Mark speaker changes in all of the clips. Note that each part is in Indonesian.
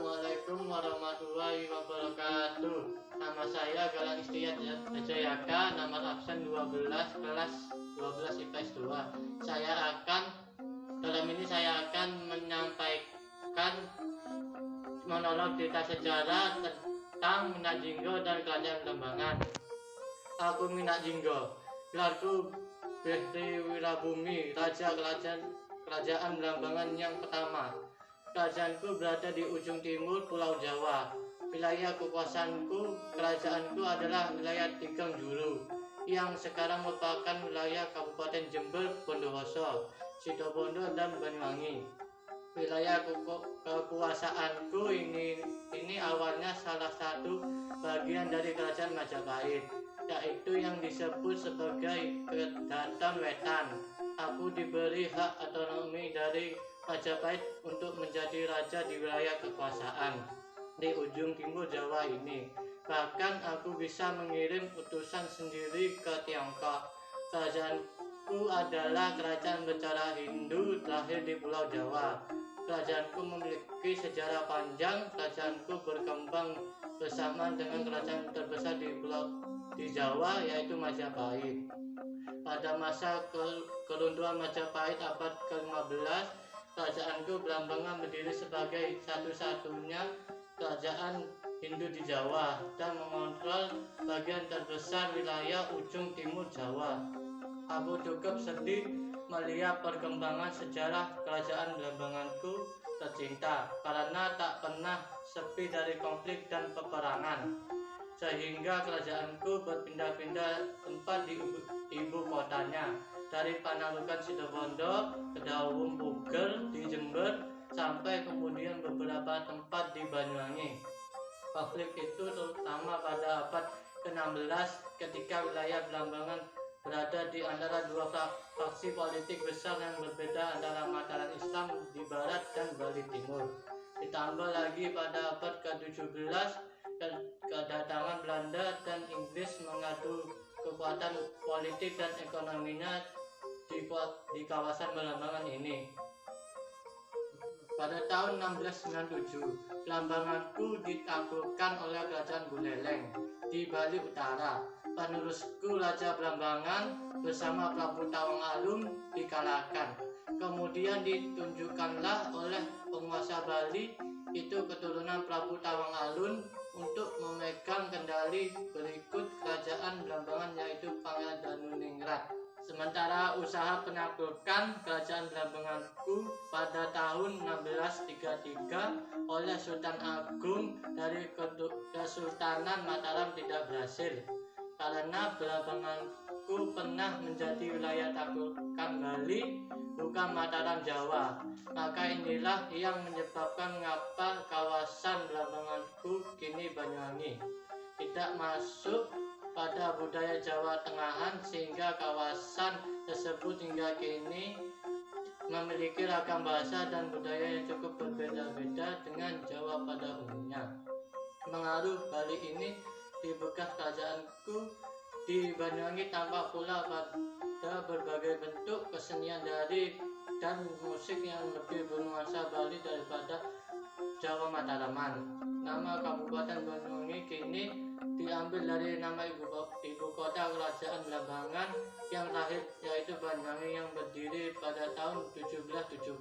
Speaker 1: Assalamualaikum warahmatullahi wabarakatuh. Nama saya Galang Istiad Jayaka, nomor absen 12, kelas 12 IPS 2. Dalam ini saya akan menyampaikan monolog cerita sejarah tentang Minak Jinggo dan Kerajaan Blambangan. Aku Minak Jinggo, gelarku Behri Wirabumi, Raja Kerajaan Blambangan yang pertama. Kerajaanku berada di ujung timur Pulau Jawa. Wilayah kekuasaanku, kerajaanku adalah wilayah Tigang Juru, yang sekarang merupakan wilayah Kabupaten Jember, Bondowoso, Situbondo, dan Banyuwangi. Wilayah kekuasaanku ini awalnya salah satu bagian dari Kerajaan Majapahit, yaitu yang disebut sebagai Kedaton Wetan. Aku diberi hak otonomi dari Majapahit untuk menjadi raja di wilayah kekuasaan di ujung timur Jawa ini. Bahkan aku bisa mengirim utusan sendiri ke Tiongkok. Kerajaanku adalah kerajaan bercara Hindu terakhir di Pulau Jawa. Kerajaanku memiliki sejarah panjang. Kerajaanku berkembang bersama dengan kerajaan terbesar di Jawa, yaitu Majapahit. Pada masa keruntuhan Majapahit abad ke-15, Kerajaanku Blambangan berdiri sebagai satu-satunya kerajaan Hindu di Jawa dan mengontrol bagian terbesar wilayah ujung timur Jawa. Aku cukup sedih melihat perkembangan sejarah kerajaan Blambanganku tercinta, karena tak pernah sepi dari konflik dan peperangan, sehingga kerajaanku berpindah-pindah tempat di ibu kotanya, dari Panarukan Situbondo ke Dawung Puger di Jember, sampai kemudian beberapa tempat di Banyuwangi. Konflik itu terutama pada abad ke-16 ketika wilayah Blambangan berada di antara dua faksi politik besar yang berbeda antara Mataram Islam di barat dan Bali Timur. Ditambah lagi pada abad ke-17 kedatangan Belanda dan Inggris mengadu kekuatan politik dan ekonominya di kawasan Blambangan ini. Pada tahun 1697, Blambanganku ditaklukkan oleh Kerajaan Buleleng di Bali Utara. Penerusku Raja Blambangan bersama Prabu Tawang Alun dikalahkan. Kemudian ditunjukkanlah oleh penguasa Bali, itu keturunan Prabu Tawang Alun, untuk memegang kendali berikut kerajaan Blambangan, yaitu Pangeran Danuningrat. Sementara usaha penaklukan kerajaan Blambanganku pada tahun 1633 oleh Sultan Agung dari Kesultanan Mataram tidak berhasil, karena Blambanganku pernah menjadi wilayah taklukan Bali, bukan Mataram Jawa. Maka inilah yang menyebabkan mengapa kawasan Blambanganku kini Banyuwangi tidak masuk pada budaya Jawa Tengahan, sehingga kawasan tersebut hingga kini memiliki ragam bahasa dan budaya yang cukup berbeda-beda dengan Jawa pada umumnya. Pengaruh Bali ini di bekas kerajaanku di Banyuwangi tampak pula pada berbagai bentuk kesenian dan musik yang lebih bernuansa Bali daripada Jawa Mataraman. Nama Kabupaten Banyuwangi kini diambil dari nama ibu kota kerajaan Blambangan yang terakhir, yaitu Banyuwangi, yang berdiri pada tahun 1774.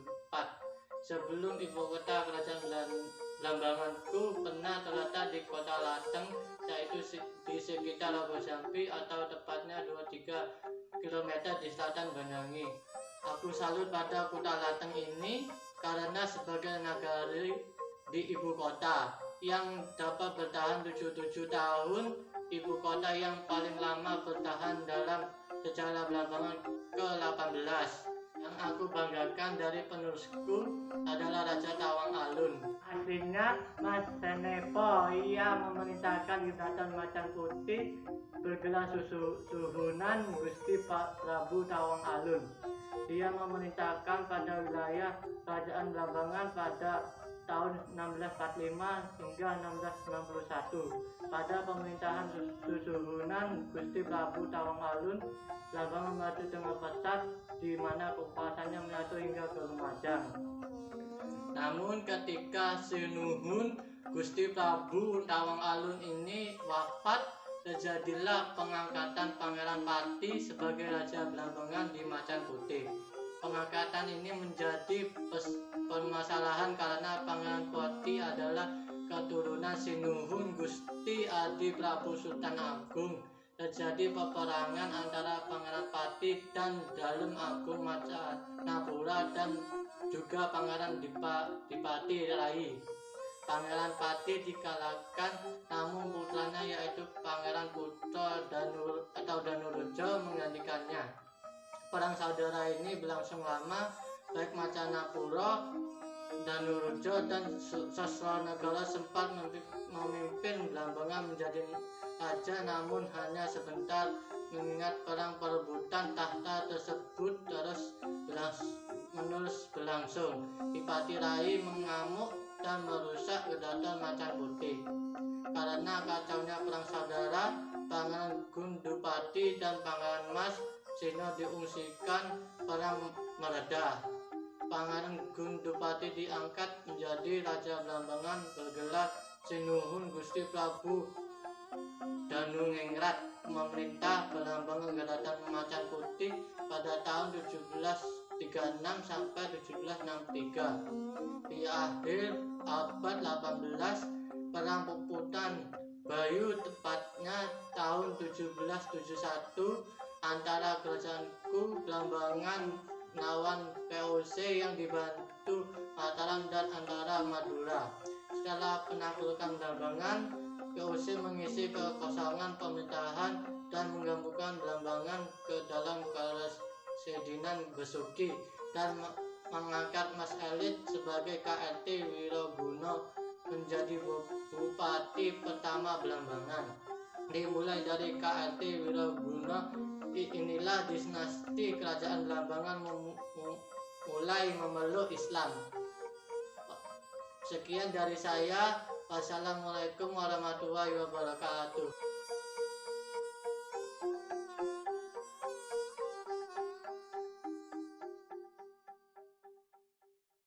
Speaker 1: Sebelum ibu kota kerajaan Blambanganku pernah terletak di Kota Lateng, yaitu di sekitar Logosampi, atau tepatnya 23 km di selatan Banyuwangi. Aku salut pada Kota Lateng ini karena sebagai nagari di ibu kota yang dapat bertahan 77 tahun, ibu kota yang paling lama bertahan dalam sejarah Blambangan ke-18. Yang aku banggakan dari penerusku adalah Raja Tawang Alun. Aslinya Mas Tenepo, ia memerintahkan Kedaton Macan Putih bergelar Suhunan Gusti Prabu Tawang Alun. Dia memerintahkan pada wilayah kerajaan Blambangan pada tahun 1645 hingga 1691. Pada pemerintahan Suhunan Gusti Prabu Tawang Alun, Blambangan maju dengan pesat, di mana kekuasaannya menyatu hingga ke Lumajang. Namun ketika Sinuhun Gusti Prabu Tawang Alun ini wafat, terjadilah pengangkatan Pangeran Pati sebagai Raja Blambangan di Macan Putih. Pengangkatan ini menjadi permasalahan karena Pangeran Pati adalah keturunan Sinuhun Gusti Adi Prabu Sultan Agung. Terjadi peperangan antara Pangeran Pati dan Dalem Agung Macanapura dan juga Pangeran Dipati Rai. Pangeran Pati dikalahkan, namun putranya yaitu Pangeran Putra Danurejo menggantikannya. Perang saudara ini berlangsung lama, baik Macanapura, Danurejo dan Sasranegara sempat memimpin Blambangan menjadi raja, namun hanya sebentar, mengingat perang perebutan tahta tersebut menerus berlangsung. Dipati Rai mengamuk dan merusak kedaton Macan Putih. Karena kacaunya perang saudara, Pangeran Gundupati dan Pangeran Mas Sino diungsikan, perang mereda. Pangeran Gundupati diangkat menjadi Raja Blambangan bergelar Sinuhun Gusti Prabu Danungingrat, memerintah Blambangan Kedaton Macan Putih pada tahun 1736 sampai 1763. Di akhir abad 18, perang Puputan Bayu, tepatnya tahun 1771, antara Kerajaanku Blambangan melawan VOC yang dibantu Mataram dan antara Madura. Setelah penaklukan Blambangan, VOC mengisi kekosongan pemerintahan dan menggabungkan Blambangan ke dalam Karasidenan Besuki dan mengangkat Mas Elit sebagai KRT Wiroguna menjadi Bupati pertama Blambangan. Dimulai dari KRT Wiroguna, inilah dinasti kerajaan Blambangan mulai memeluk Islam. Sekian dari saya. Wassalamualaikum warahmatullahi wabarakatuh.